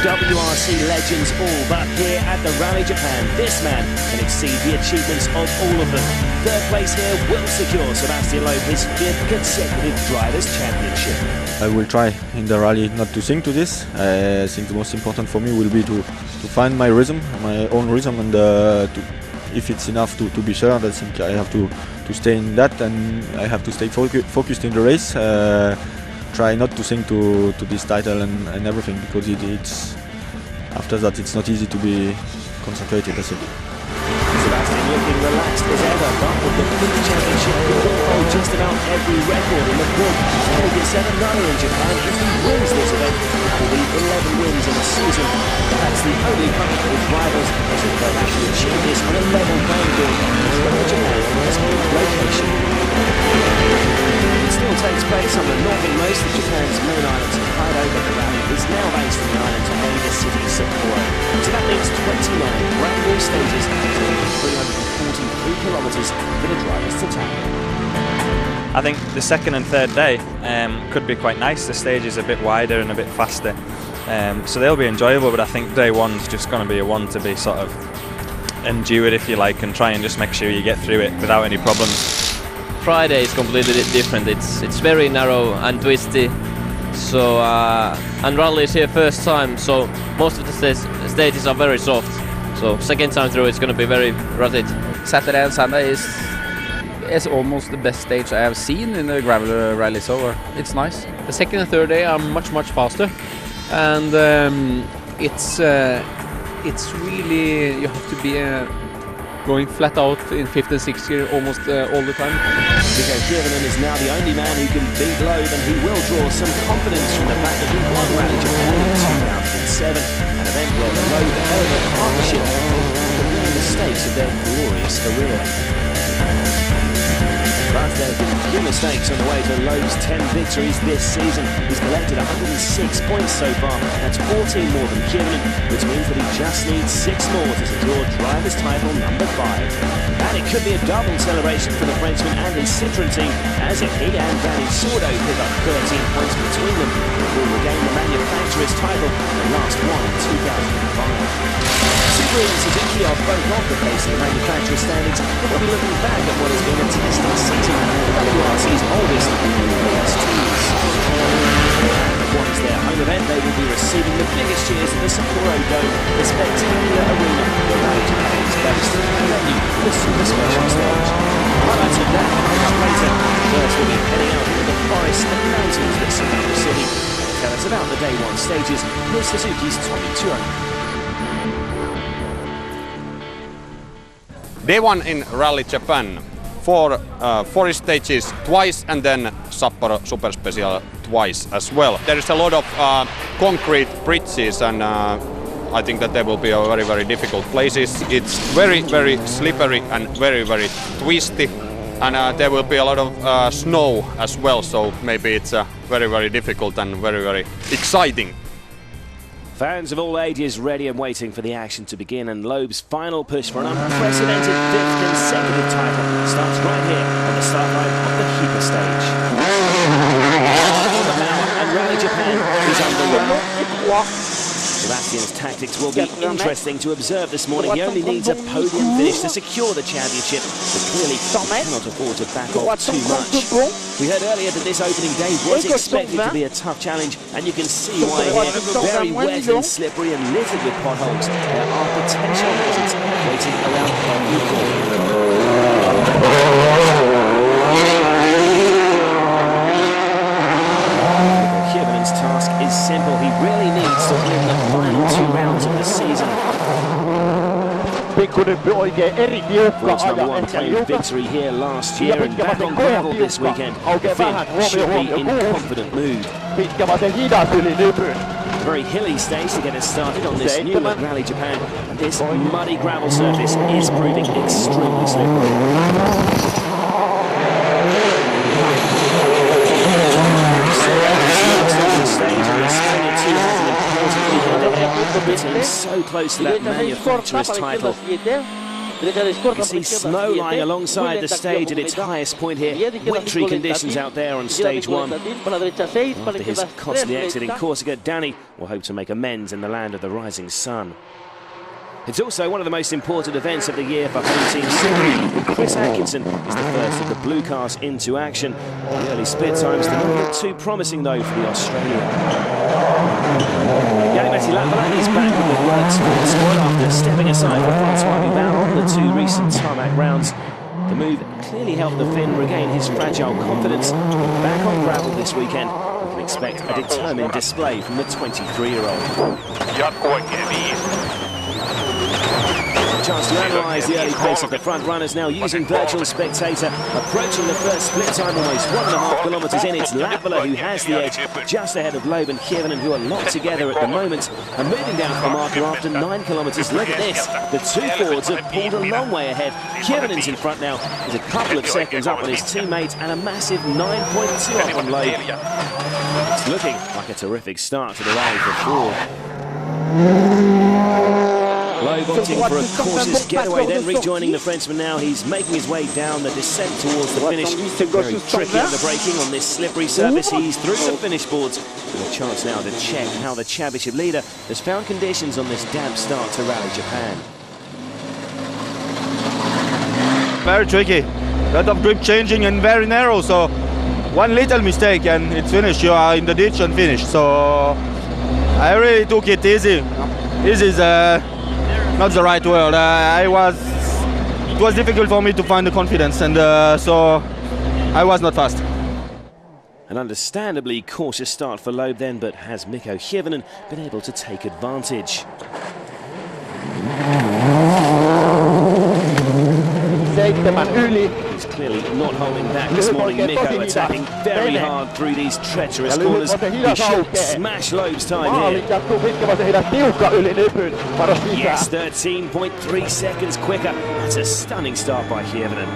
WRC legends all, but here at the Rally Japan, this man can exceed the achievements of all of them. Third place here will secure Sebastian Loeb his 5th consecutive Drivers' Championship. I will try in the rally not to sink to this. I think the most important for me will be to find my rhythm, my own rhythm, and if it's enough to be sure, I think I have to stay in that, and I have to stay focused in the race. Try not to sink to this title and everything, because it's after that it's not easy to be concentrated. That's it. Sebastian looking relaxed as ever, but with the 5th championship he will hold just about every record in the book. He can set another in Japan if he wins this event. That will be 11 wins in the season. That's the only country with rivals as we go back to achieve this on a level playing field. Rally Japan has been a location. It still takes place on the northernmost of Japan's main islands. Hokkaido, but the rally is now based in the island's major city, Sapporo. So that means 29 brand new stages, 343 kilometres for the drivers to tackle. I think the second and third day could be quite nice. The stage is a bit wider and a bit faster, so they'll be enjoyable, but I think day one's just going to be a one to be sort of endured, if you like, and try and just make sure you get through it without any problems. Friday is completely different. It's very narrow and twisty. So and rally is here first time, so most of the stages are very soft. So second time through it's going to be very rutted. Saturday and Sunday is almost the best stage I have seen in the gravel rally, so it's nice. The second and third day are much faster, and it's really, you have to be going flat out in 5th and 6th gear almost all the time. Nico Kivinen is now the only man who can beat Loeb, and he will draw some confidence from the fact that he won Rally Japan in 2007, an event where the Loeb Element partnership could win the stakes of their glorious career. But there have been few mistakes on the way to Loeb's 10 victories this season. He's collected 106 points so far. That's 14 more than Kivinen, which means that he just needs 6 more to secure driver's title number 5. And it could be a double celebration for the Frenchman and his Citroën team, as if he and Danny Sordo pick up 13 points between them, he will regain the manufacturer's title and last one in 2005. Subaru and Suzuki are both off the pace in the manufacturer standings, but we'll be looking back at what has been a testing season for WRC's oldest teams. What is their home event? They will be receiving the biggest cheers at the Sapporo Dome, the spectacular arena where Rally Japan is based, and venue for the super special stage. Highlights of that coming up later. First, we'll be heading out into the forests and mountains that surround the city. To tell us about the day one stages, here's Suzuki's Tommy Turo. Day one in Rally Japan, 4 forest stages twice, and then Sapporo Super Special twice as well. There is a lot of concrete bridges, and I think that there will be a very difficult places. It's very slippery and very twisty, and there will be a lot of snow as well, so maybe it's very difficult and very exciting. Fans of all ages ready and waiting for the action to begin, and Loeb's final push for an unprecedented 5th consecutive title starts right here on the start line of the Hyper stage. And Rally Japan is underway. Sebastian's tactics will be interesting to observe this morning. He only needs a podium finish to secure the championship, but clearly cannot afford to back off too much. We heard earlier that this opening day was expected to be a tough challenge, and you can see why here. Very wet and slippery and littered with potholes. There are potential hazards waiting around every corner. Kivinen's task is simple. He really needs to win the final 2 rounds of the season. World's #1 claimed victory here last year and back on gravel this weekend. Finn should be in confident mood. A very hilly stage to get us started on this new Rally Japan, and this muddy gravel surface is proving extremely slippery. So close to that manufacturer's title. You can see snow lying alongside the stage at its highest point here. Wintry conditions out there on stage 1. After his costly exit in Corsica, Danny will hope to make amends in the land of the rising sun. It's also one of the most important events of the year for home team Subaru. Chris Atkinson is the first of the blue cars into action. The early split times do not look too promising though for the Australian. Jari-Matti Latvala is back with the World Sports squad after stepping aside for Francois Duval on the 2 recent tarmac rounds. The move clearly helped the Finn regain his fragile confidence. Back on gravel this weekend, we can expect a determined display from the 23-year-old. Chance to analyse the early pace of the front runners now using virtual spectator. Approaching the first split time, almost 1.5 kilometres in. It's Latvala who has the edge, just ahead of Loeb and Kievanen, who are locked together at the moment. And moving down to the marker after 9 kilometres. Look at this. The 2 Fords have pulled a long way ahead. Kievanen's in front now. He's a couple of seconds up on his teammate and a massive 9.2 up on Loeb. It's looking like a terrific start to the rally for Ford. Loeb opting for a cautious getaway, then rejoining the Frenchman now. He's making his way down the descent towards the finish. Very tricky under braking on this slippery surface. He's through the finish boards with a chance now to check how the championship leader has found conditions on this damp start to Rally Japan. Very tricky, lot of grip changing and very narrow, so one little mistake and it's finished. You are in the ditch and finished. So I really took it easy. Easy is not the right word. It was difficult for me to find the confidence, and so I was not fast. An understandably cautious start for Loeb then, but has Mikko Kievanen been able to take advantage? He's clearly not holding back this morning. Mikko attacking very hard through these treacherous corners. He should smash Loeb's time here. Yes, 13.3 seconds quicker. That's a stunning start by Kievanen.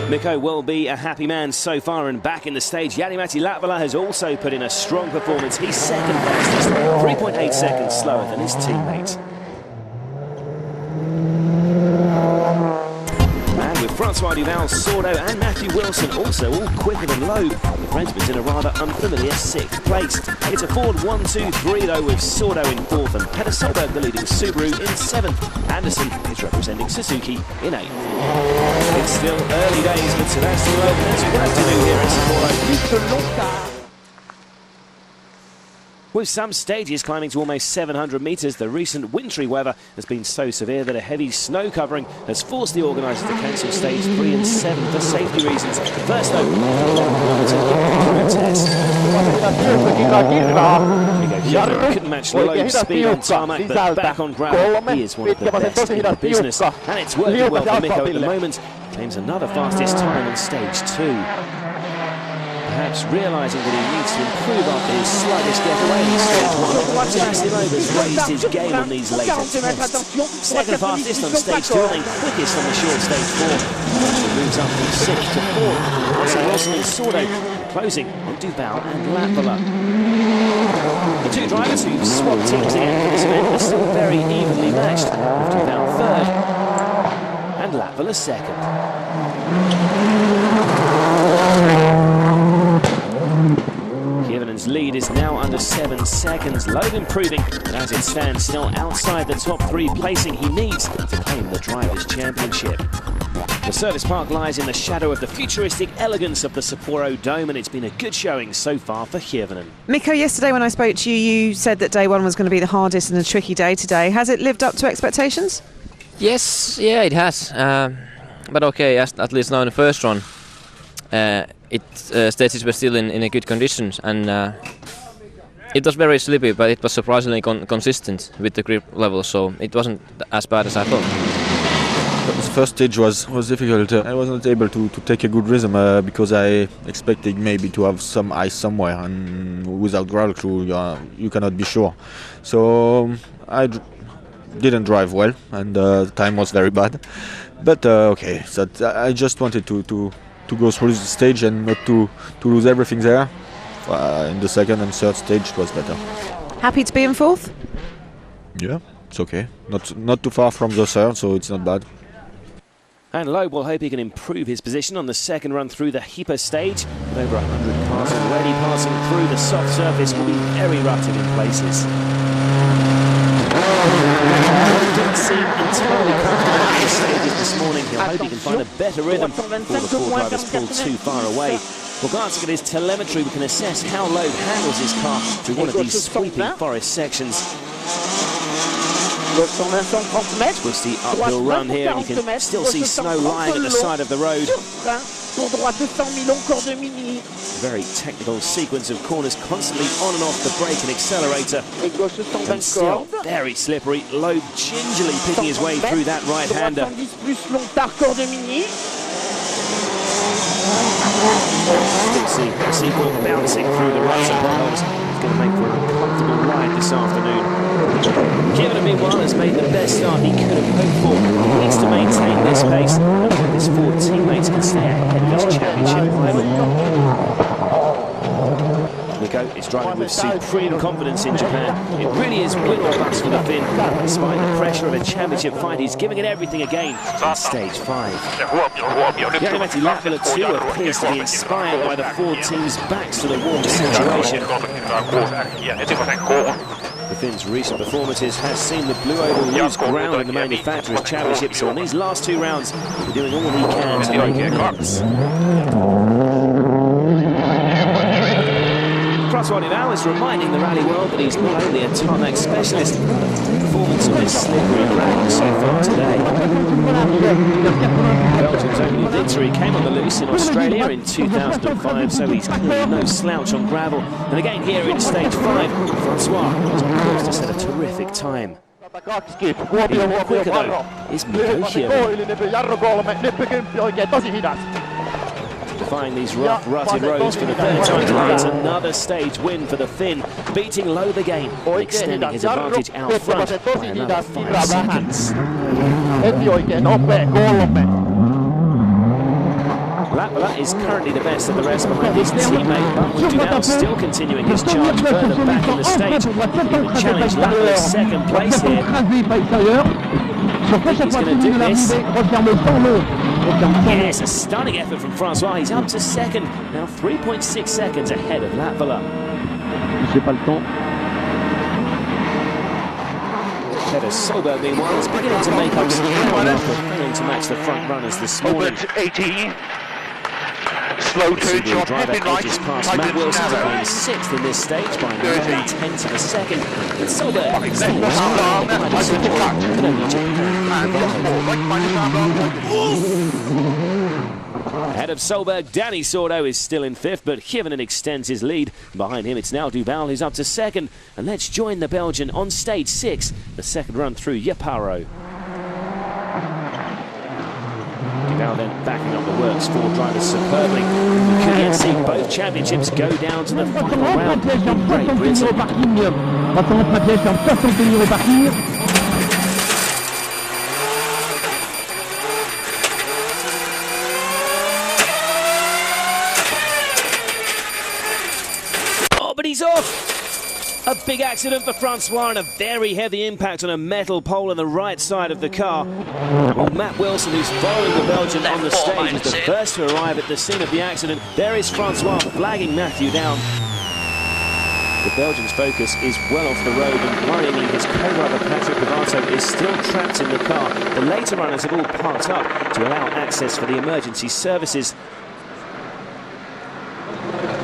Mikko will be a happy man so far, and back in the stage, Jari-Matti Latvala has also put in a strong performance. He's second fastest, 3.8 seconds slower than his teammate. And with Francois Duval, Sordo and Matthew Wilson also all quicker than Loeb, the Frenchman's in a rather unfamiliar 6th place. It's a Ford 1-2-3 though, with Sordo in 4th and Peter Solberg, the leading Subaru, in 7th. Anderson is representing Suzuki in 8th. It's still early days, but Sebastian Loeb has work to do here at Sapporo. With some stages climbing to almost 700 metres, the recent wintry weather has been so severe that a heavy snow covering has forced the organisers to cancel stage 3 and 7 for safety reasons. First though, Mikko couldn't match Loeb's speed on tarmac, but back on gravel, he is one of the best in the business. And it's working well for Mikko at the moment. Claims another fastest time on stage 2. Perhaps realising that he needs to improve after his sluggish getaway in stage 1. Sebastian Loeb has raised his game on these later tests. Second fastest on stage 2 and then quickest on the short stage 4. He moves up from 6th to 4th. Also Wilson and Sordo closing on Duval and Latvala. The 2 drivers who swapped teams again for this event are still very evenly matched, with Duval 3rd and Latvala 2nd. Kievanen's lead is now under 7 seconds. Loeb improving, but as it stands, still outside the top 3 placing he needs to claim the Drivers' Championship. The service park lies in the shadow of the futuristic elegance of the Sapporo Dome, and it's been a good showing so far for Kievanen. Mikko, yesterday when I spoke to you, you said that day 1 was going to be the hardest and a tricky day today. Has it lived up to expectations? Yes, yeah, it has. But okay, at least now in the first run, stages were still in a good conditions, and it was very slippy, but it was surprisingly consistent with the grip level, so it wasn't as bad as I thought. The first stage was difficult. I was not able to take a good rhythm because I expected maybe to have some ice somewhere, and without gravel crew you cannot be sure. So I didn't drive well, and the time was very bad. But okay, so I just wanted to go through the stage and not to lose everything there. In the second and third stage it was better. Happy to be in 4th? Yeah. it's okay. Not too far from the third, so it's not bad. And Loeb will hope he can improve his position on the second run through the Hyper stage. With over 100 cars already passing through, the soft surface will be very rutted in places. Loeb didn't seem entirely confident at the stages this morning. He'll hope he can find a better rhythm before the four drivers pull too far away. Well, glancing at his telemetry, we can assess how Loeb handles his car through one of these sweeping forest sections. Twisty uphill run here, and you can still see snow lying at the side of the road. Very technical sequence of corners, constantly on and off the brake and accelerator. And still very slippery. Loeb gingerly picking his way through that right-hander. Still see the sequel bouncing through the ruts and potholes. It's going to make for an uncomfortable ride this afternoon. Kevin, meanwhile, has made the best start he could have hoped for. He needs to maintain this pace, and hope his four teammates can stay ahead of his championship rival. Nico is driving with supreme confidence in Japan. It really is win or bust for the Finn. Despite the pressure of a championship fight, he's giving it everything again on stage 5. Jari-Matti Latvala too appears to be inspired by the four teams' backs to the wall situation. The Finn's recent performances has seen the Blue Oval lose ground in the Manufacturers' Championship, so on these last 2 rounds, he's doing all he can to make amends. Francois Duval is reminding the rally world that he's not only a tarmac specialist, but a performance on this slippery ground so far today. Belgium's only victory came on the loose in Australia in 2005, so he's clearly no slouch on gravel. And again here in stage 5, Francois is on course to set a terrific time. Even quicker though is Mikko Defying these rough, rutted roads for the third time today, it's another stage win for the Finn, beating Loeb again and extending his advantage out front by another 5 seconds. Latvala is currently the best of the rest behind his teammate, but with Duval still continuing his charge further back in the stage. He can challenge Latvala's second place here. I think he's going to do this. Yes, a stunning effort from Francois. He's up to second, now 3.6 seconds ahead of Latvala. Peter Solberg, meanwhile, is beginning to make up some ground after failing to match the front runners this morning. 18. Slow to John driver edges past Matt Wilson to find 6th in this stage by 9/10 of a second. And Solberg still ahead of Solberg, Danny Sordo is still in 5th, but Kivinen extends his lead. Behind him, it's now Duval who's up to 2nd. And let's join the Belgian on stage 6, the second run through Yaparo. Duval then backing up the works, 4 drivers superbly. We could yet see both championships go down to the final round in Great Britain. Oh, but he's off! A big accident for Francois and a very heavy impact on a metal pole on the right side of the car. Well, Matt Wilson, who's following the Belgian on the stage, was the first to arrive at the scene of the accident. There is Francois flagging Matthew down. The Belgian's focus is well off the road, and worryingly his co-driver Patrick Pivato is still trapped in the car. The later runners have all parked up to allow access for the emergency services.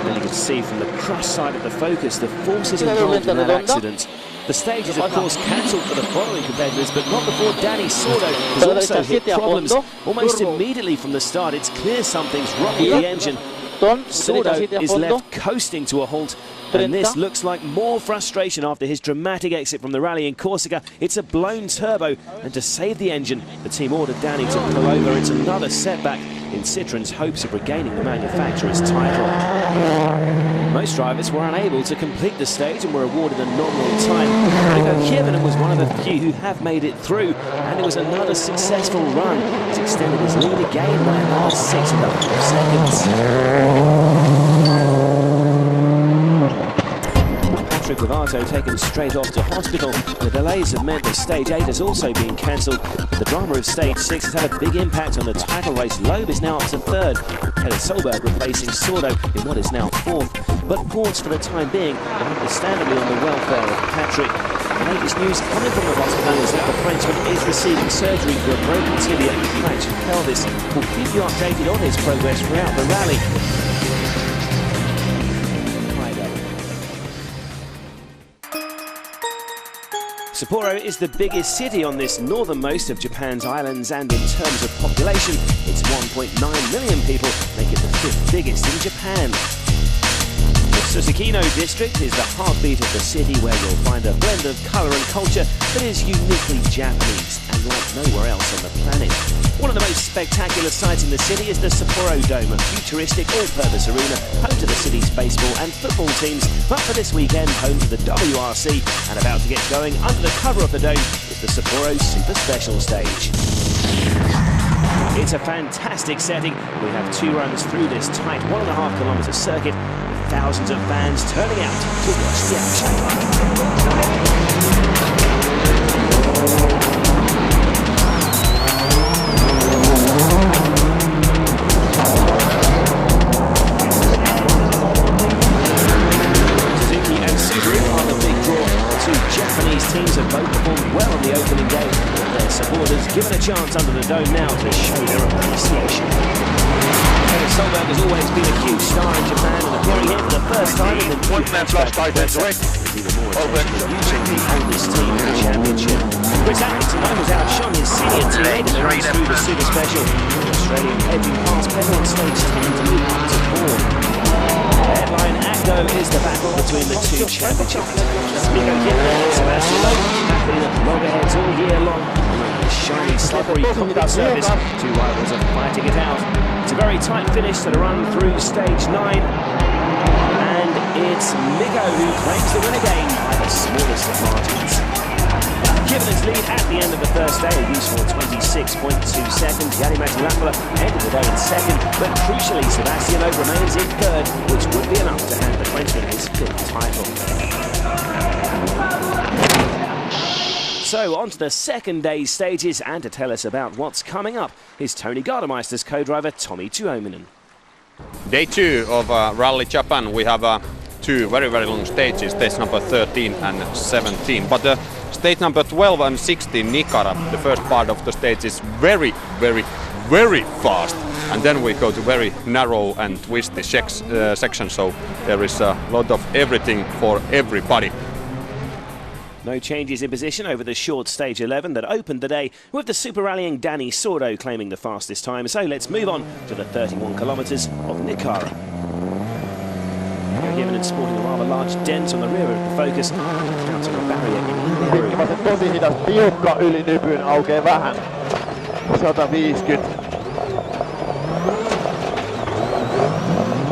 You can see from the crush side of the focus the forces involved in that accident. The stage is of course cancelled for the following competitors, but not before Danny Sordo has also hit problems almost immediately from the start. It's clear something's wrong with the engine. Sordo is left coasting to a halt, and this looks like more frustration after his dramatic exit from the rally in Corsica. It's a blown turbo, and to save the engine, the team ordered Danny to pull over. It's another setback in Citroen's hopes of regaining the manufacturer's title. Most drivers were unable to complete the stage and were awarded a nominal time. Mikko Kivinen was one of the few who have made it through, and it was another successful run. He's extended his lead again by another 6.5 seconds. Pivato taken straight off to hospital. The delays have meant that Stage 8 has also been cancelled. The drama of Stage 6 has had a big impact on the title race. Loeb is now up to third. Kelly Solberg replacing Sordo in what is now fourth. But pause for the time being, and understandably on the welfare of Patrick. The latest news coming from the hospital is that the Frenchman is receiving surgery for a broken tibia and fractured pelvis. We'll keep you updated on his progress throughout the rally. Sapporo is the biggest city on this northernmost of Japan's islands, and in terms of population, it's 1.9 million people, making it the fifth biggest in Japan. The Susukino district is the heartbeat of the city, where you'll find a blend of colour and culture that is uniquely Japanese and like nowhere else on the planet. One of the most spectacular sights in the city is the Sapporo Dome, a futuristic all-purpose arena home to the city's baseball and football teams, but for this weekend home to the WRC, and about to get going under the cover of the dome is the Sapporo Super Special Stage. It's a fantastic setting. We have 2 runs through this tight 1.5 kilometre circuit, with thousands of fans turning out to watch the action. Teams have both performed well on the opening game, with their supporters given a chance under the dome now to show their appreciation. Kelly Solberg has always been a huge star in Japan, and appearing here for the first time in the new hatchback is even more attention than usually the oldest team in the championship. Chris Atkinson has outshone his senior teammate in the race through the Super Special. The Australian edging past Pedal on stage 10 to move up to 4. Headline Acto is the battle between the two championship contenders. Miko Hitler and Sebastian Loeb have been at loggerheads all year long. And the shiny, slippery combat service, 2 rivals are fighting it out. It's a very tight finish to the run through stage 9. And it's Miko who claims the win again by the smallest of margins. Given his lead at the end of the first day, a useful 26.2 seconds. Jari-Matti Latvala ended the day in second, but crucially Sebastian Loeb remains in third, which would be enough to hand the Frenchman his 5th title. So on to the second day's stages, and to tell us about what's coming up is Tony Gardemeister's co-driver Tommi Tuominen. Day 2 of Rally Japan, we have 2 very long stages, stage number 13 and 17. But stage number 12 and 16, Nicara, the first part of the stage is very fast. And then we go to very narrow and twisty section, so there is a lot of everything for everybody. No changes in position over the short stage 11 that opened the day, with the super rallying Danny Sordo claiming the fastest time. So let's move on to the 31 kilometres of Nicara. Given and sporting a rather large dent on the rear of the Focus, counting a barrier in the area. Pikkuisen tosi hidas piukka yli nypyn, aukeaa vähän. 150.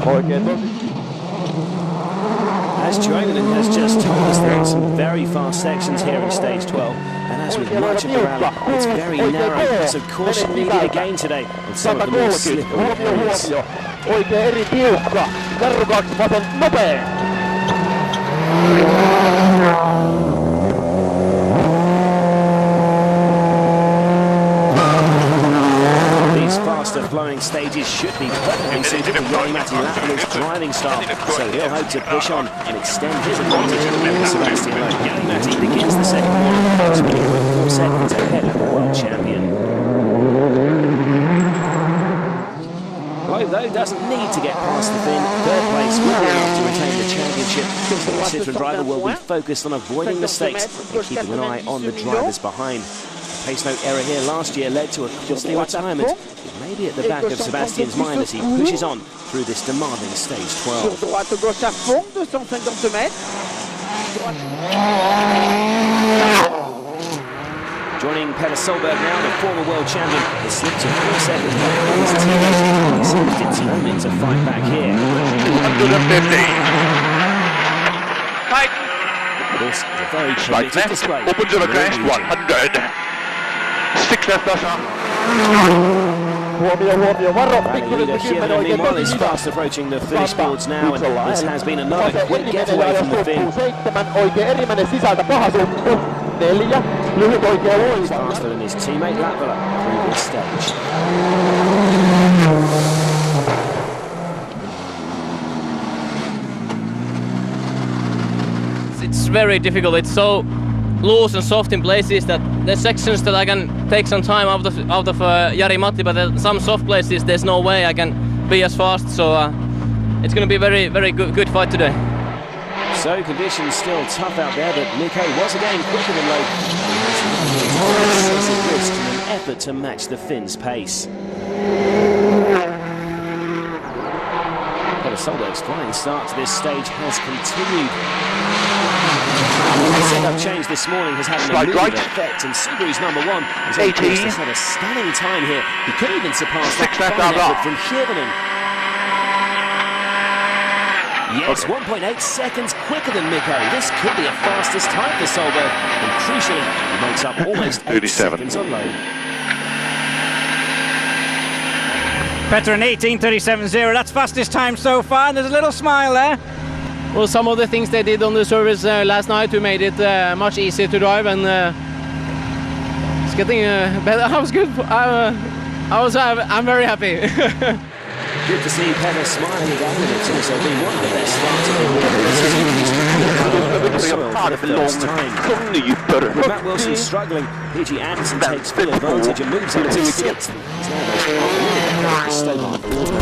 Oikein tosi. As Tuominen has just told us, there are some very fast sections here in stage 12, and as with much of the rally, it's very narrow, so caution needed again today on some of the more slippery areas. Oikein eri tiukka. Jarru 2 vasen nopea. These faster flowing stages should be perfectly suited to Jari-Matti Latvala's driving style, so he'll hope to push on and extend his advantage over Sebastian Loeb. Jari-Matti begins the second one, 20.4 seconds ahead of the world champion. Loeb, though, doesn't need to get past the fin. Third place will be enough to retain the championship. The Citroen driver will be focused on avoiding mistakes and keeping an eye on the drivers behind. A pace note error here last year led to a costly retirement. It may be at the back of Sebastian's mind as he pushes on through this demanding stage 12. Joining Petter Solberg now, the former world champion, has slipped to 4 seconds behind his teammate. He seems determined to fight back here. 150. Right. This is a very committed display. Open to the crest, 100. 6 left, Huomio, varo pikkuinen Kievan meanwhile is fast approaching the finish boards now, and this has been another quick getaway from the Finn. 7, oikein erimmäinen sisältä, paha suhtu. 4, lyhyt oikea luista. Faster than his teammate Latvala through this stage. It's very difficult. It's so loose and soft in places that there's sections that I can take some time out of Jari Matti, but some soft places there's no way I can be as fast. So it's going to be a very good fight today. So conditions still tough out there, but Nico was again quicker than Logan. Excessive risk in an effort to match the Finn's pace. Peter Solberg's flying start to this stage has continued. The setup change this morning has had an immediate effect, and Subaru's #1 is on course to set a stunning time here. He could even surpass that fine effort from Kievanen. Yes, 1.8 seconds quicker than Mikko. This could be a fastest time for Solberg, and crucially, he makes up almost 8 seconds on load. Petter, an 18:37.0. That's fastest time so far, and there's a little smile there. Well, some of the things they did on the service last night to made it much easier to drive, and it's getting better. I was good. I'm very happy. Good to see Petter smiling again, and it's also been one of the best starts of the soil for the first time. With Matt Wilson struggling, PG Anderson takes full advantage and moves up to 6th. He's now almost half a minute.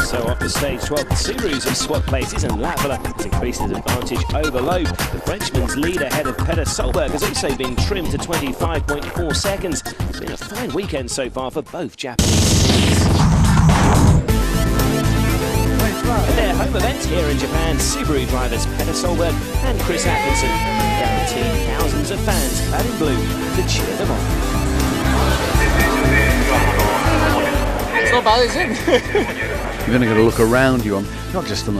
So off the stage 12, the Subarus have swapped places, and Latvala has increased his advantage over Loeb. The Frenchman's lead ahead of Petter Solberg has also been trimmed to 25.4 seconds. It's been a fine weekend so far for both Japanese teams. At their home event here in Japan, Subaru drivers Petter Solberg and Chris Atkinson guaranteed thousands of fans clad in blue to cheer them on. It's not bad, is it? You're going to look around you, not just on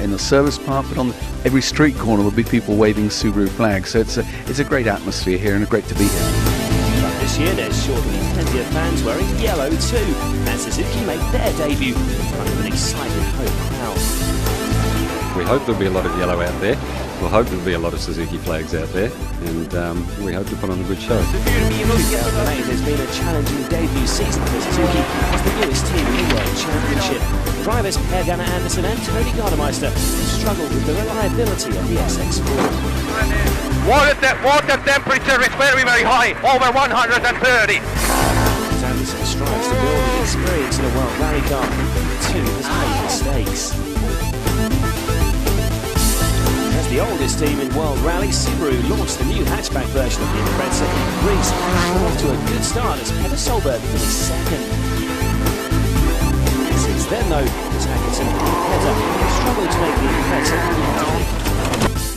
in the service park, but on every street corner will be people waving Subaru flags. So it's a great atmosphere here, and great to be here. This year there's sure to be plenty of fans wearing yellow too, as Suzuki make their debut in front of an excited home crowd. We hope there'll be a lot of yellow out there. We'll hope there'll be a lot of Suzuki flags out there, and we hope to put on a good show. 2008 has been a challenging debut season for Suzuki as the newest team in the World Championship. Drivers Per Gunnar Anderson and Tony Gardemeister struggled with the reliability of the SX4. Water temperature is very high, over 130. Anderson strives to build the experience in a World Rally car, too has made mistakes. As the oldest team in World Rally, Subaru launched the new hatchback version of the Impreza in Greece, and off to a good start as Petter Solberg finished second. Since then, though, Atkinson and Petter struggled to make the Impreza competitive.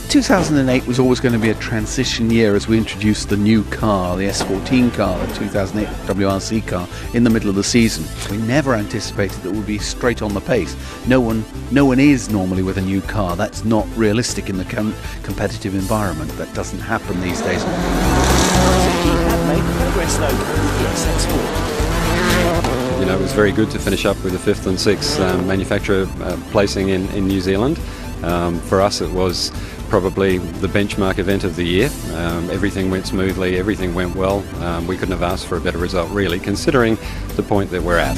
2008 was always going to be a transition year as we introduced the new car, the S14 car, the 2008 WRC car, in the middle of the season. We never anticipated that we'd be straight on the pace. No one is normally with a new car. That's not realistic in the competitive environment. That doesn't happen these days. Suzuki have made progress though with the SX4. You know, it was very good to finish up with a 5th and 6th manufacturer placing in New Zealand. For us, it was probably the benchmark event of the year. Everything went smoothly, everything went well. We couldn't have asked for a better result, really, considering the point that we're at.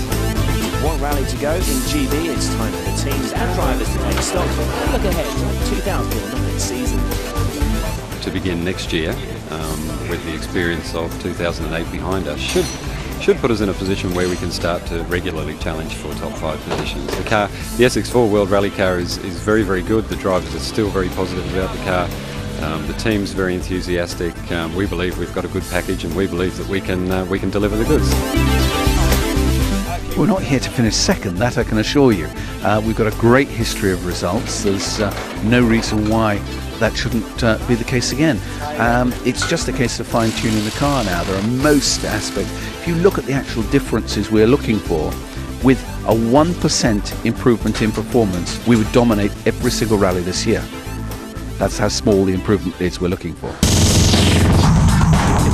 One rally to go in GB. It's time for the teams and drivers to take stock and look ahead to the 2009 season. To begin next year, with the experience of 2008 behind us, should put us in a position where we can start to regularly challenge for top 5 positions. The car, the SX4 World Rally car is very good. The drivers are still very positive about the car. The team's very enthusiastic. We believe we've got a good package, and we believe that we can deliver the goods. We're not here to finish second, that I can assure you. We've got a great history of results. There's no reason why that shouldn't be the case again. It's just a case of fine-tuning the car now. There are most aspects. If you look at the actual differences we're looking for, with a 1% improvement in performance, we would dominate every single rally this year. That's how small the improvement is we're looking for.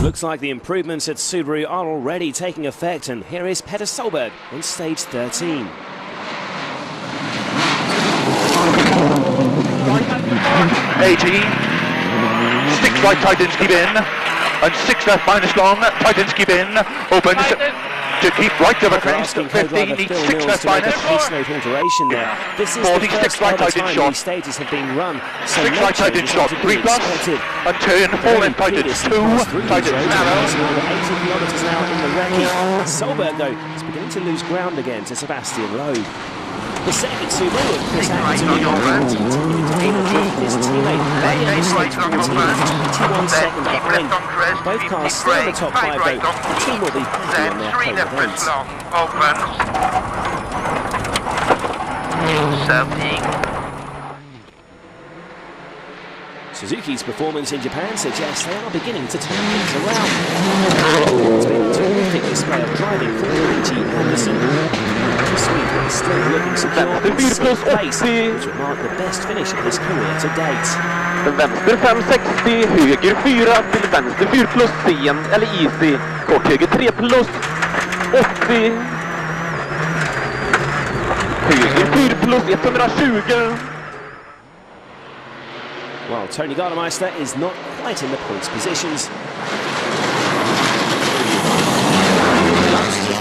Looks like the improvements at Subaru are already taking effect, and here is Petter Solberg on stage 13. 80. 6 right tightens, keep in. And 6 left minus long, tightens, keep in. Opens to keep right over crest. 15 needs 6 left minus. Alteration there. This is 46 the first right ever tightens time shot. these stages have been run. So 6 right tightens shot, 3 plus. And turn 4 left tightens, 2 tightens narrow. 80 kilometres now in the recce. Solberg, though, is beginning to lose ground again to Sebastian Loeb. The second Subaru of Chris Hamilton his teammate Early on the stage 21 seconds behind. Both cars still in the top 5 though. The team will be happy on their home events. Suzuki's performance in Japan suggests they are beginning to turn things around. It's been a terrific display of driving for PG Anderson. Sweden is still looking secure in 6th place, which will mark the best finish of his career to date. Vänster 560, höger 4 till vänster 4 plus sen eller easy. Kort höger 3 plus 80. Höger 4 plus 120. While Tony Gardemeister is not quite in the points positions.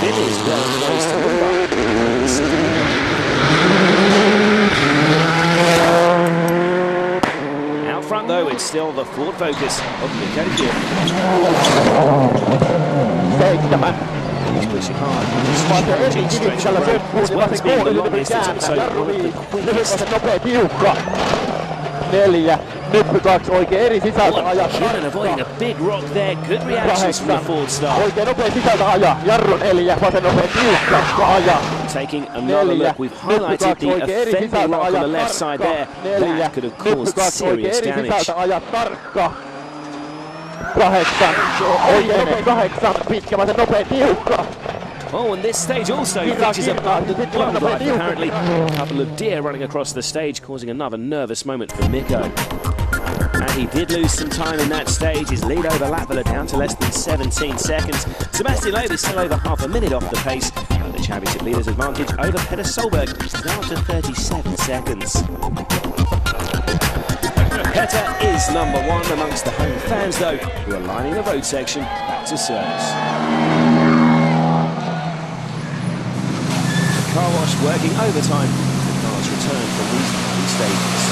Billy is well close to out front though, it's still the Ford Focus of Mikko Kiev. He's pushing hard. Challenging stretch of road. As well as being the longest, it's also one of the quickest. Kieran avoiding a big rock there. Good reactions from the Ford star. Taking another look, we've highlighted the offending rock on the left side there. That could have caused serious damage. Oh, and this stage also features a abundant wildlife, apparently. A couple of deer running across the stage, causing another nervous moment for Mikko. And he did lose some time in that stage. His lead over Latvala down to less than 17 seconds. Sebastian Loeb is still over half a minute off the pace. And the championship leader's advantage over Petter Solberg is down to 37 seconds. Petter is #1 amongst the home fans, though, who are lining the road section back to service. Car wash working overtime. The cars return from these early stages.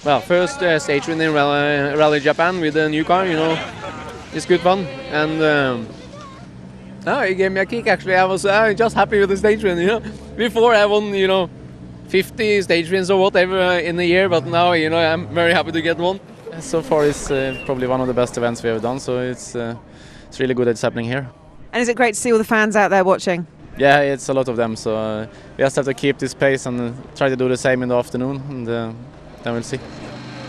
Well, first stage win in Rally Japan with a new car, you know, it's good fun. And it gave me a kick actually. I was just happy with the stage win, you know. Before I won, you know, 50 stage wins or whatever in a year, but now, you know, I'm very happy to get one. So far it's probably one of the best events we have done, so it's really good that it's happening here. And is it great to see all the fans out there watching? Yeah, it's a lot of them, so we just have to keep this pace and try to do the same in the afternoon, and then we'll see.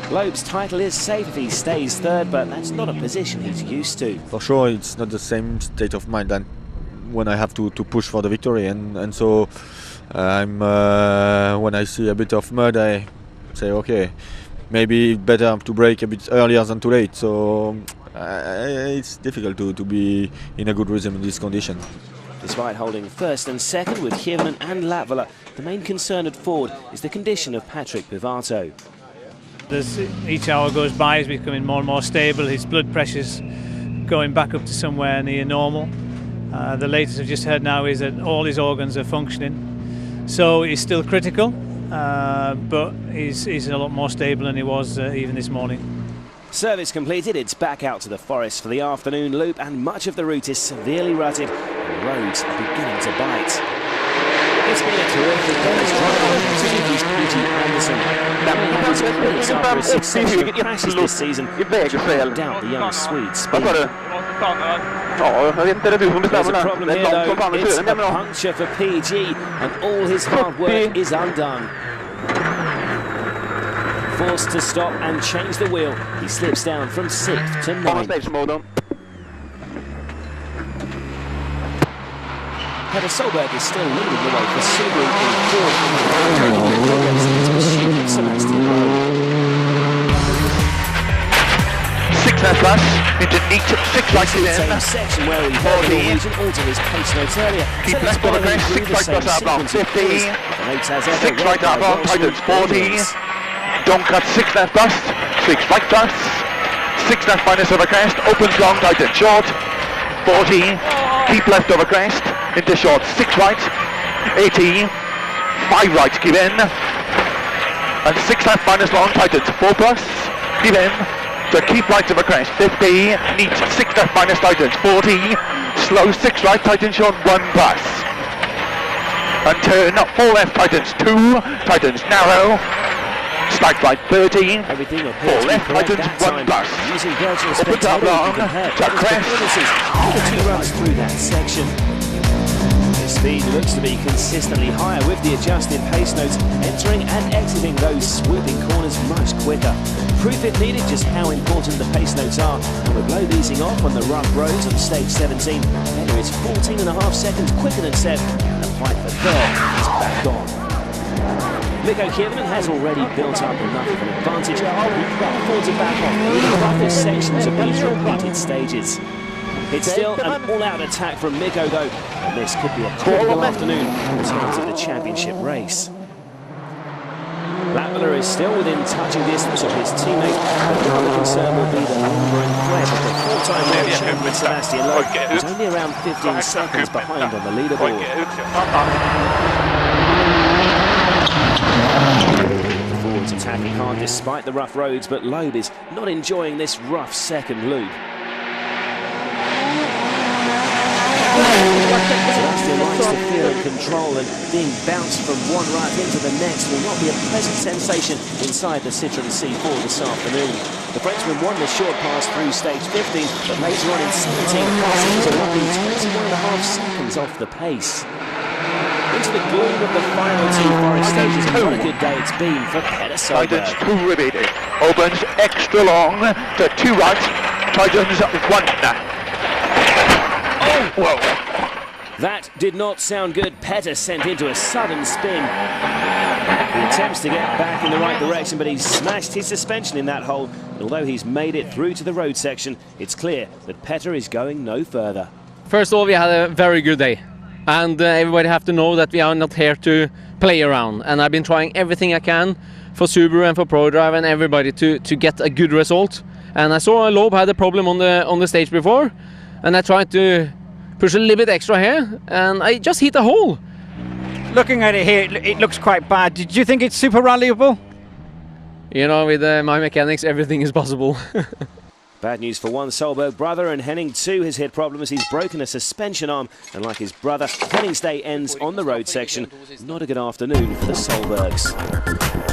Loeb's title is safe if he stays third, but that's not a position he's used to. For sure, it's not the same state of mind than when I have to push for the victory, and so I'm when I see a bit of mud, I say, okay, maybe better to break a bit earlier than too late. So it's difficult to be in a good rhythm in this condition. Despite holding first and second with Kievan and Latvala, the main concern at Ford is the condition of Patrick Pivato. As each hour goes by, he's becoming more and more stable. His blood pressure's going back up to somewhere near normal. The latest I've just heard now is that all his organs are functioning. So he's still critical, but he's a lot more stable than he was even this morning. Service completed, it's back out to the forest for the afternoon loop, and much of the route is severely rutted and the roads are beginning to bite. It's been a terrific day's driving for Suzuki's PG Anderson. His critics after a succession of crashes this season, which will doubt the young Swede's speed. There's a problem here though, it's a puncture for PG and all his hard work is undone. Forced to stop and change the wheel, he slips down from 6th to 9th. Petter Solberg is still leading the way for Subaru in 4th. Sebastian Loeb. 6 left plus into neat 6 right Into the in. same section where we heard the Norwegian alter his pace notes earlier. Keep So left it's over following crest, through 6 the right same plus out long, sequence of 50. corners. The notes as ever 6 read right by out long, Welshman tightens 40. Williams. Don't cut 6 left plus, 6 right plus. 6 left minus over crest, opens long, tightens short. 40. Keep left over crest, into short, 6 right. 80. 5 right, keep in. And 6 left minus long, tightens 4 plus. Keep in. So keep right over crest, 50. Neat, 6 left minus, tightens 40. Slow, 6 right, tightens short, 1 plus. And turn, 4 left, tightens 2. Tightens narrow. Strike right 30. Everything 4 left, tightens 1 plus. Using virtual Open top long, to crest. The 2 runs through that section. The speed looks to be consistently higher with the adjusted pace notes, entering and exiting those swooping corners much quicker. Proof if needed just how important the pace notes are, and with Loeb easing off on the rough roads on stage 17, Petter is 14.5 seconds quicker than Seb, and the fight for third is back on. Mikko Kivinen has already built up enough of an advantage. He can afford to back on with the roughest sections of these repeated stages. It's still an all-out attack from Mikko though, and this could be a critical afternoon in terms of the championship race. Lappler is still within touching distance of his teammate, but the only concern will be the lumbering threat of the four-time world champion Sebastian Loeb, who's only around 15 seconds behind on the leaderboard. The forwards attacking hard despite the rough roads, but Loeb is not enjoying this rough second loop. Sebastian likes to feel in control, and being bounced from one rut into the next will not be a pleasant sensation inside the Citroën C4 this afternoon. The Frenchman won the short pass through stage 15, but later on in 17, he was a whopping 21.5 seconds off the pace. Into the gloom of the final 2 forest stages, and what a good day it's been for Petter Solberg. Tightens 2 remaining. Opens extra long to 2 right. Tightens 1. Oh, whoa. That did not sound good. Petter sent into a sudden spin. He attempts to get back in the right direction, but he's smashed his suspension in that hole. And although he's made it through to the road section, it's clear that Petter is going no further. First of all, we had a very good day. And everybody have to know that we are not here to play around. And I've been trying everything I can for Subaru and for ProDrive and everybody to get a good result. And I saw Loeb had a problem on the stage before. And I tried to push a little bit extra here, and I just hit a hole. Looking at it here, it looks quite bad. Did you think it's super rallyable? You know, with my mechanics, everything is possible. Bad news for one Solberg brother, and Henning too has hit problems. He's broken a suspension arm, and like his brother, Henning's day ends on the road section. Not a good afternoon for the Solbergs.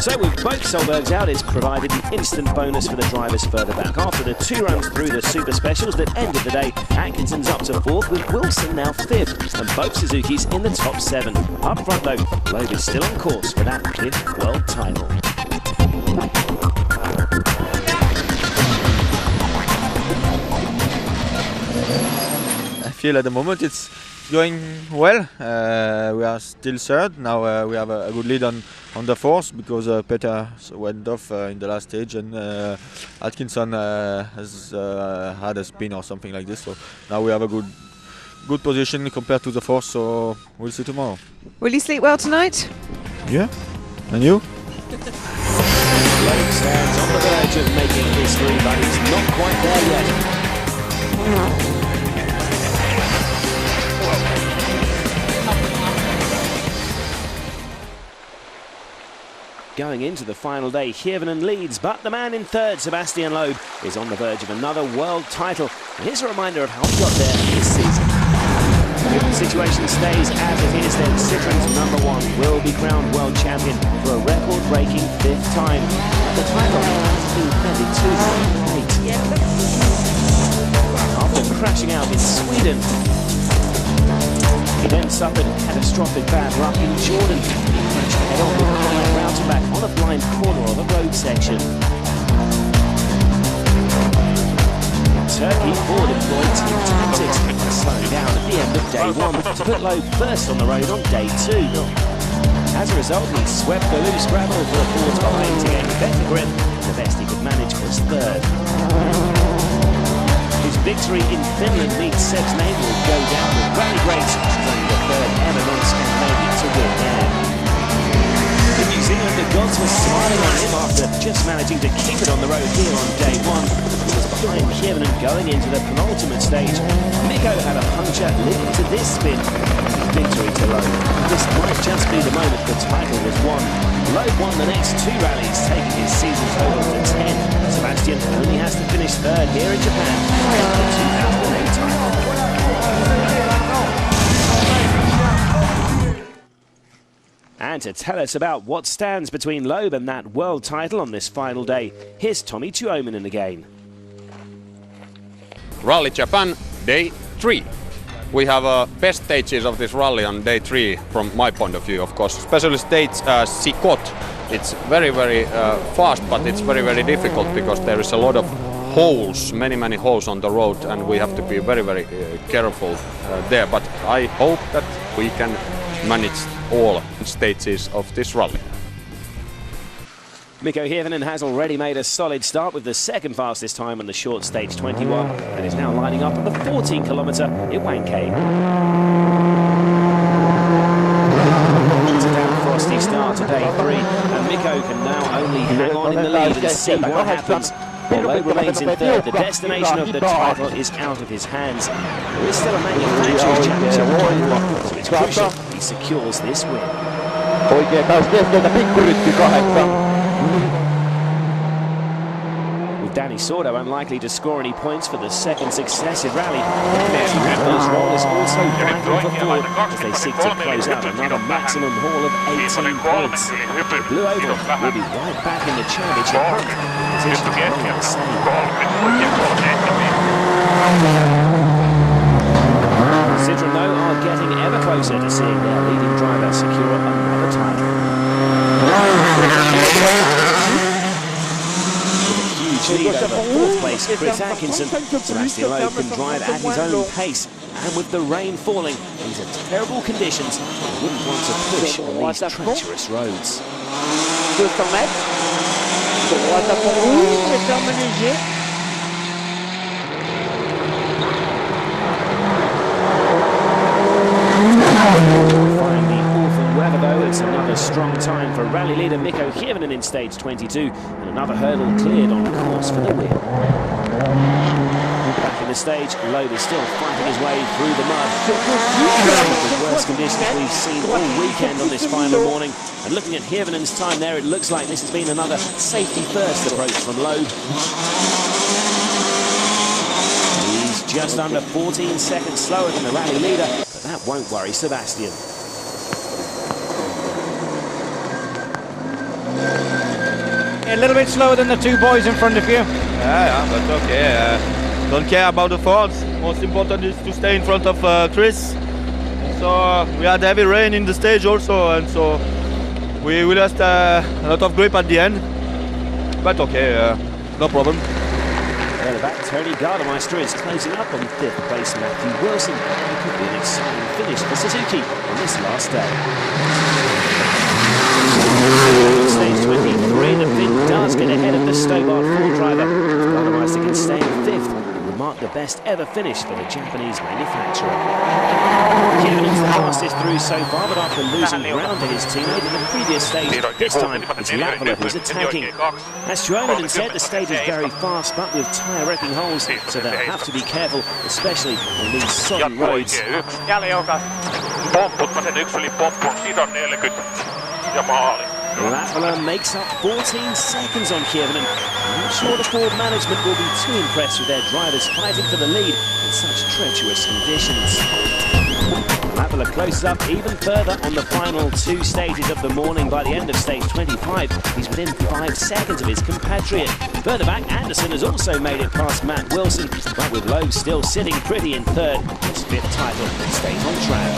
So with both Solbergs out, it's provided the instant bonus for the drivers further back. After the 2 runs through the Super Specials that ended the day, Atkinson's up to 4th, with Wilson now 5th, and both Suzuki's in the top 7. Up front though, Loeb is still on course for that 5th world title. I feel at the moment it's going well. We are still third. Now we have a good lead on the fourth because Petter went off in the last stage, and Atkinson has had a spin or something like this. So now we have a good position compared to the fourth. So we'll see tomorrow. Will you sleep well tonight? Yeah. And you? Loeb stands on the verge of making history, but he's not quite there yet. Going into the final day, Kivinen leads, but the man in 3rd, Sebastian Loeb, is on the verge of another world title. And here's a reminder of how he got there this season. If the situation stays as it is, then Citroën's #1 will be crowned world champion for a record-breaking 5th time. But the title has been handed to him late. After crashing out in Sweden, he then suffered catastrophic bad luck in Jordan. He crashed head-on with a router back on a blind corner of a road section. Turkey Ford employed team tactics by slowing down at the end of day 1 to put Loeb first on the road on day 2. As a result, he swept the loose gravel for the boards behind to gain better grip. The best he could manage was third. His victory in Finland means Seb's name will go down with rally greats. It's only the third ever non-Scandinavian to win there. In New Zealand, the gods were smiling on him after just managing to keep it on the road here on day one. He was behind Kevin and going into the penultimate stage. Mikko had a puncher leading to this spin. Victory to Loeb. This might just be the moment the title was won. Loeb won the next 2 rallies, taking his season total to 10. Sebastian only has to finish third here in Japan to get the 2008 title. And to tell us about what stands between Loeb and that world title on this final day, here's Tommi Tuominen again. Rally Japan, day 3. We have best stages of this rally on day 3 from my point of view, of course. Especially stage Sikot. It's very, very fast, but it's very, very difficult because there is a lot of holes, many holes on the road, and we have to be very, very careful there. But I hope that we can manage all stages of this rally. Mikko Hirvonen has already made a solid start with the second fastest time on the short stage 21 and is now lining up at the 14-kilometre in Wankhei. It's a damn frosty start to day 3 and Mikko can now only hang on in the lead and see what happens. While Loeb remains in third, the destination of the title is out of his hands. There is still a manufacturer's championship to play for, so it's crucial he secures this win. With Danny Sordo unlikely to score any points for the second successive rally, Rebel's role is also vital for Ford as they seek to close out another maximum haul of 18 points. The Blue Oval will be right back in the championship hunt. Positions remain the same. Citroën though are getting ever closer to seeing their leading driver secure another title. Lead over fourth place Chris Atkinson, Sebastian Loeb can drive at his own pace, and with the rain falling, these are terrible conditions. He wouldn't want to push on these treacherous roads. Defying the awful weather though, it's another strong time for rally leader Mikko Hirvonen in stage 22 and another hurdle cleared on course for the win. Back in the stage, Loeb is still fighting his way through the mud. The worst conditions we've seen all weekend on this final morning, and looking at Hirvonen's time there, it looks like this has been another safety first approach from Loeb. He's just under 14 seconds slower than the rally leader, but that won't worry Sebastian. A little bit slower than the 2 boys in front of you. Yeah, but okay. Don't care about the faults. Most important is to stay in front of Chris. So we had heavy rain in the stage also, and so we lost a lot of grip at the end. But okay, no problem. At the back, Tony Gardemeister is closing up on 5th place Matthew Wilson. It could be an exciting finish for Suzuki on this last day. Stage 23, the Finn does get ahead of the Stobart Ford driver. Gardemeister can stay in 5th and will mark the best ever finish for the Japanese manufacturer. Hirvonen's the fastest through so far, but after losing ground to his teammate in the previous stage, this time it's Latvala who's attacking. As Tuominen said, the stage is very fast, but with tyre-wrecking holes, so they'll have to be careful, especially on these sodden roads. Latvala makes up 14 seconds on Hirvonen. I'm not sure the Ford management will be too impressed with their drivers fighting for the lead in such treacherous conditions. Latvala closes up even further on the final 2 stages of the morning. By the end of stage 25, he's within 5 seconds of his compatriot. Further back, Anderson has also made it past Matt Wilson, but with Loeb still sitting pretty in 3rd, his 5th title stays on track.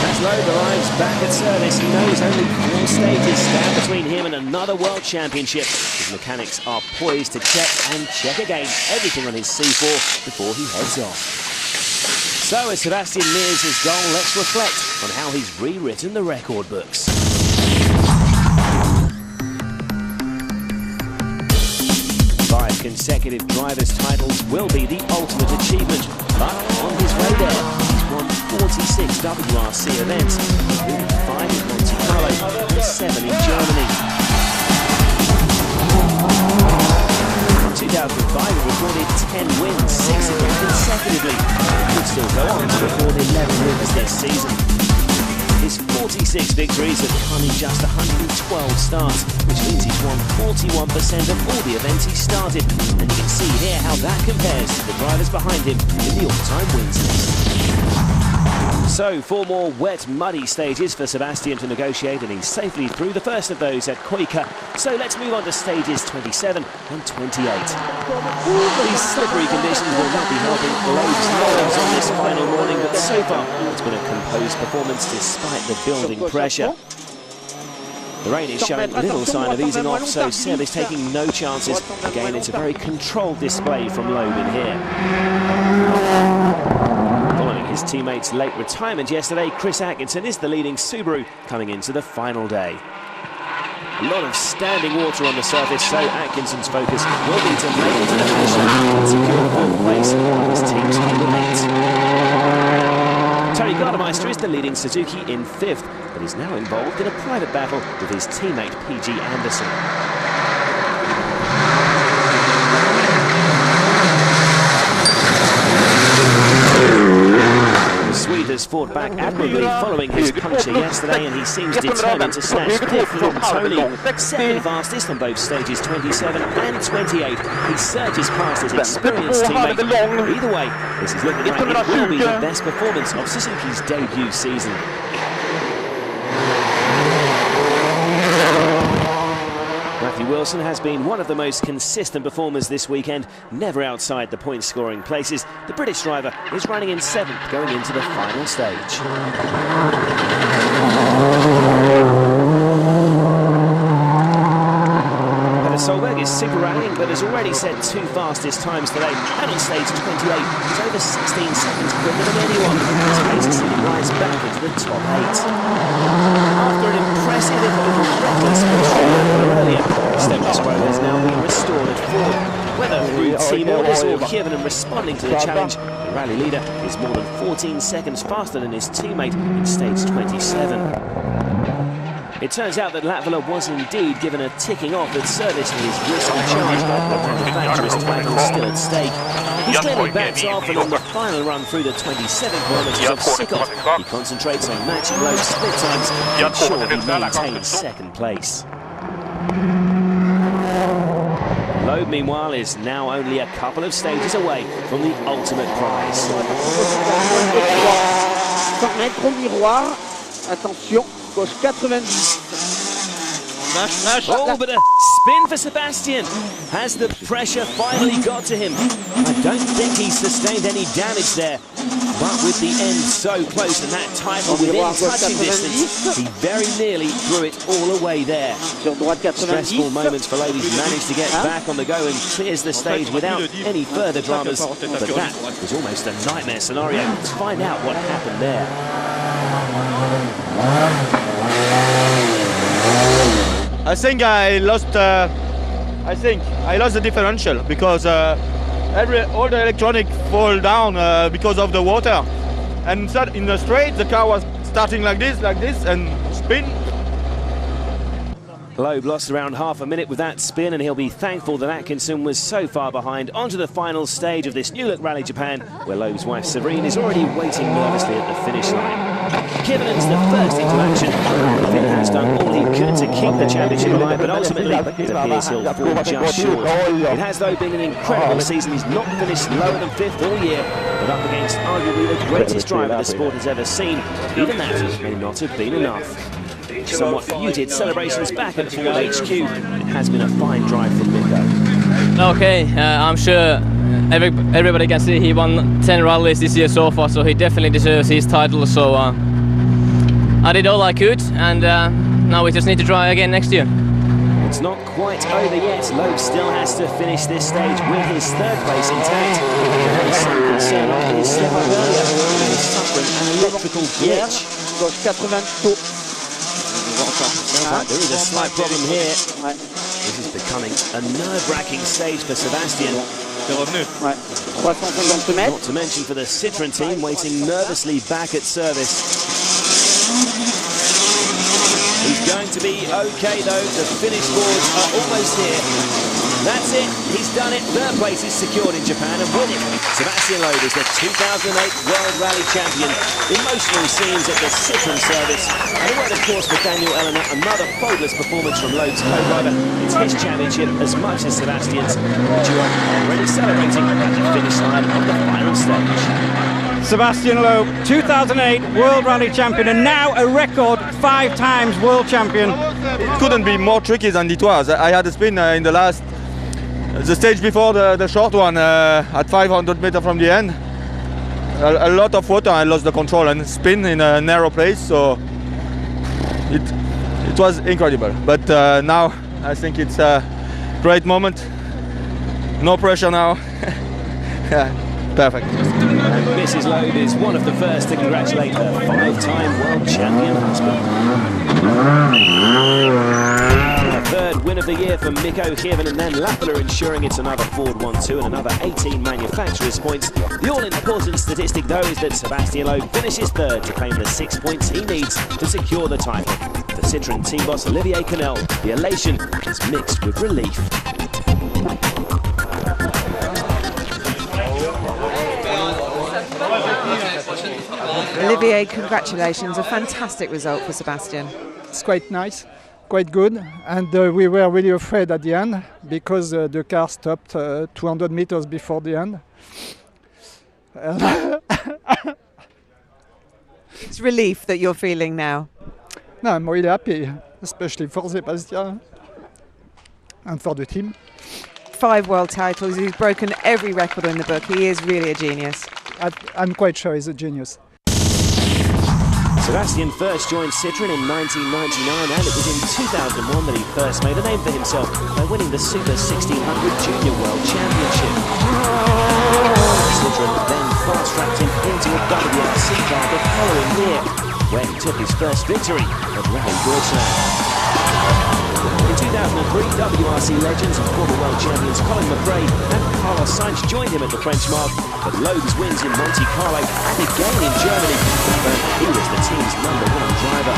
As Loeb arrives back at service, he knows only 4 stages stand between him and another World Championship. His mechanics are poised to check and check again everything on his C4 before he heads off. So as Sebastian nears his goal, let's reflect on how he's rewritten the record books. 5 consecutive drivers' titles will be the ultimate achievement, but on his way there, he's won 46 WRC events, including 5 in Monte Carlo and 7 in Germany. In 2005, he recorded 10 wins, 6 of them consecutively. He could still go on to record 11 wins this season. His 46 victories have come in just 112 starts, which means he's won 41% of all the events he started. And you can see here how that compares to the drivers behind him in the all-time wins list. So 4 more wet, muddy stages for Sebastian to negotiate, and he's safely through the first of those at Koika. So let's move on to stages 27 and 28. These slippery conditions will not be helping Loeb's nerves on this final morning, but so far it's been a composed performance despite the building pressure. The rain is showing little sign of easing off, so Seb is taking no chances. Again, it's a very controlled display from Loeb in here. Following his teammate's late retirement yesterday, Chris Atkinson is the leading Subaru coming into the final day. A lot of standing water on the surface, so Atkinson's focus will be to make it to the finish line and secure 4th place on his team's teammate. Tony Gardemeister is the leading Suzuki in 5th, but is now involved in a private battle with his teammate PG Anderson. The Swede has fought back admirably following his puncture yesterday, and he seems determined to snatch 5th from Tony. 2nd fastest on both stages 27 and 28. He surges past his experienced teammate. Either way, this is looking like it will be the best performance of Suzuki's debut season. Matthew Wilson has been one of the most consistent performers this weekend, never outside the point-scoring places. The British driver is running in 7th going into the final stage. Solberg is super rallying, but has already set 2 fastest times today, and on stage 28, he's over 16 seconds quicker than anyone. His pace is slipping rise back into the top 8. After an impressive, if a little reckless earlier, status quo has now been restored at 4. Whether through team orders or given and responding to the challenge, the rally leader is more than 14 seconds faster than his teammate in stage 27. It turns out that Latvala was indeed given a ticking off at service for his risky charge, but the manufacturer's title is still at stake. He's clearly backed off, and on the final run through the 27 kilometres of Sikot, he concentrates on matching Loeb's split times to ensure he maintains 2nd place. Loeb, meanwhile, is now only a couple of stages away from the ultimate prize. Oh, but a spin for Sebastian. Has the pressure finally got to him? I don't think he's sustained any damage there. But with the end so close and that title within touching distance, he very nearly threw it all away there. Stressful moments for Loeb. He's managed to get back on the go and clears the stage without any further dramas. But that was almost a nightmare scenario. Let's find out what happened there. I think I lost the differential because all the electronic fall down because of the water, and in the straight the car was starting like this and spin. Loeb lost around half a minute with that spin, and he'll be thankful that Atkinson was so far behind. Onto the final stage of this New Look Rally Japan, where Loeb's wife Serene is already waiting nervously at the finish line. Kivenen's the first interaction. Finn has done all he could to keep the championship alive, but ultimately it appears he'll fall just short. It has, though, been an incredible season. He's not finished lower than 5th all year, but up against arguably the greatest driver the sport has ever seen. Even that may not have been enough. Somewhat muted celebrations back at Ford HQ. It has been a fine drive from Nico. Okay, I'm sure everybody can see he won 10 rallies this year so far, so he definitely deserves his title. So I did all I could, and now we just need to try again next year. It's not quite over yet. Loeb still has to finish this stage with his third place intact. There is some concern of his slip up earlier. He is suffering an electrical glitch. Sounds like there is a slight problem here. This is becoming a nerve-wracking stage for Sebastian. Not to mention for the Citroën team waiting nervously back at service. He's going to be okay though. The finish boards are almost here. That's it. He's done it. Third place is secured in Japan, and with it, Sebastian Loeb is the 2008 World Rally Champion. Emotional scenes at the Citroën service. And a word, of course, for Daniel Elena. Another faultless performance from Loeb's co-driver. It's his championship as much as Sebastian's. The duo are already celebrating at the finish line of the final stage. Sebastian Loeb, 2008 World Rally Champion, and now a record 5 times World Champion. It couldn't be more tricky than it was. I had a spin in the stage before the short one at 500 meters from the end. A lot of water, I lost the control and spin in a narrow place, so it was incredible. But now I think it's a great moment. No pressure now. Perfect. And Mrs. Loeb is one of the first to congratulate her 5-time world champion husband. A third win of the year for Mikko Hirvonen, and then Lappala ensuring it's another Ford 1-2 and another 18 manufacturers' points. The all-important statistic, though, is that Sebastian Loeb finishes third to claim the 6 points he needs to secure the title. For Citroën team boss Olivier Canel, the elation is mixed with relief. Olivier, congratulations. A fantastic result for Sebastian. It's quite nice, quite good. And we were really afraid at the end because the car stopped 200 meters before the end. It's relief that you're feeling now. No, I'm really happy, especially for Sebastian and for the team. 5 world titles. He's broken every record in the book. He is really a genius. I'm quite sure he's a genius. Sebastian first joined Citroën in 1999, and it was in 2001 that he first made a name for himself by winning the Super 1600 Junior World Championship. Citroën then fast-tracked him into a WRC car the following year, where he took his first victory at Rally Deutschland. In 2003, WRC legends and former world champions Colin McRae and Carlos Sainz joined him at the French mark, but Loeb's wins in Monte Carlo and again in Germany confirmed he was the team's #1 driver.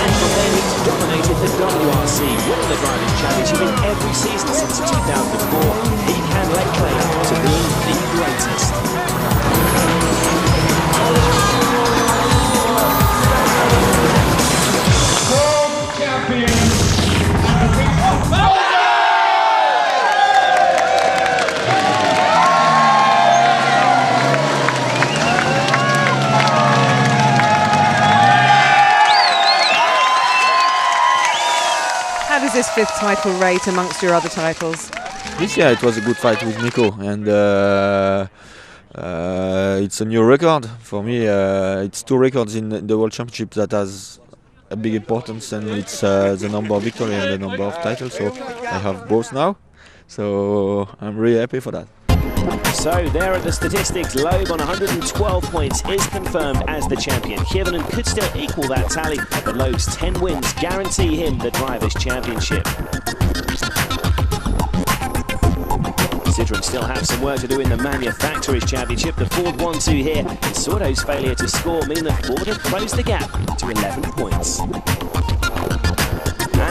And from then he's dominated the WRC, winning the Drivers' Championship in every season since 2004. He can lay claim to being the greatest. How does this 5th title rate amongst your other titles? This year it was a good fight with Mikko, and it's a new record for me. It's 2 records in the World Championship that has a big importance, and it's the number of victory and the number of titles. So I have both now, so I'm really happy for that. So there are the statistics. Loeb on 112 points is confirmed as the champion. Hirvonen could still equal that tally, but Loeb's 10 wins guarantee him the Drivers' Championship. Citroën still have some work to do in the Manufacturers' Championship. The Ford 1-2 here, and Sordo's failure to score mean that Ford have closed the gap to 11 points.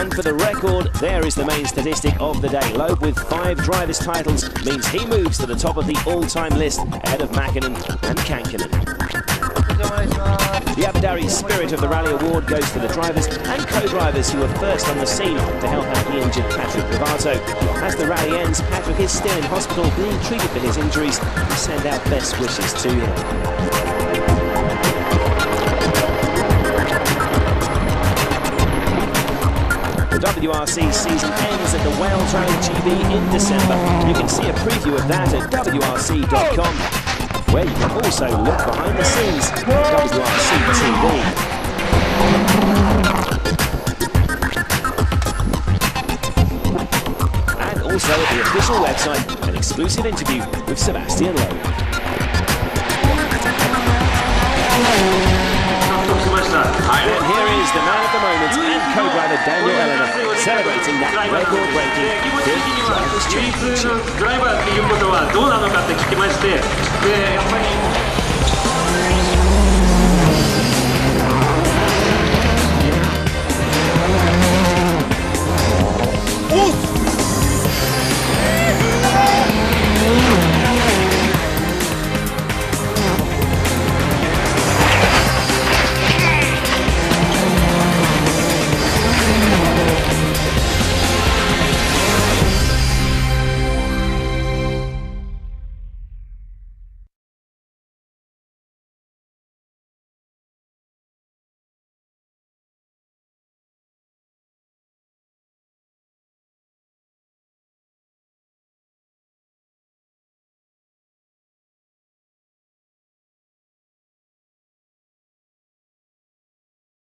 And for the record, there is the main statistic of the day. Loeb with 5 drivers' titles means he moves to the top of the all-time list ahead of Mäkinen and Kankinen. The Abadari Spirit of the Rally Award goes to the drivers and co-drivers who were first on the scene to help out the injured Patrick Rivato. As the rally ends, Patrick is still in hospital being treated for his injuries. We send our best wishes to him. The WRC season ends at the Wales Rally GB in December. You can see a preview of that at WRC.com, where you can also look behind the scenes of WRC TV. official website, an exclusive interview with Sebastian Loeb. And here is the man of the moment and co-driver Daniel Elena celebrating that record-breaking big Drivers' Championship.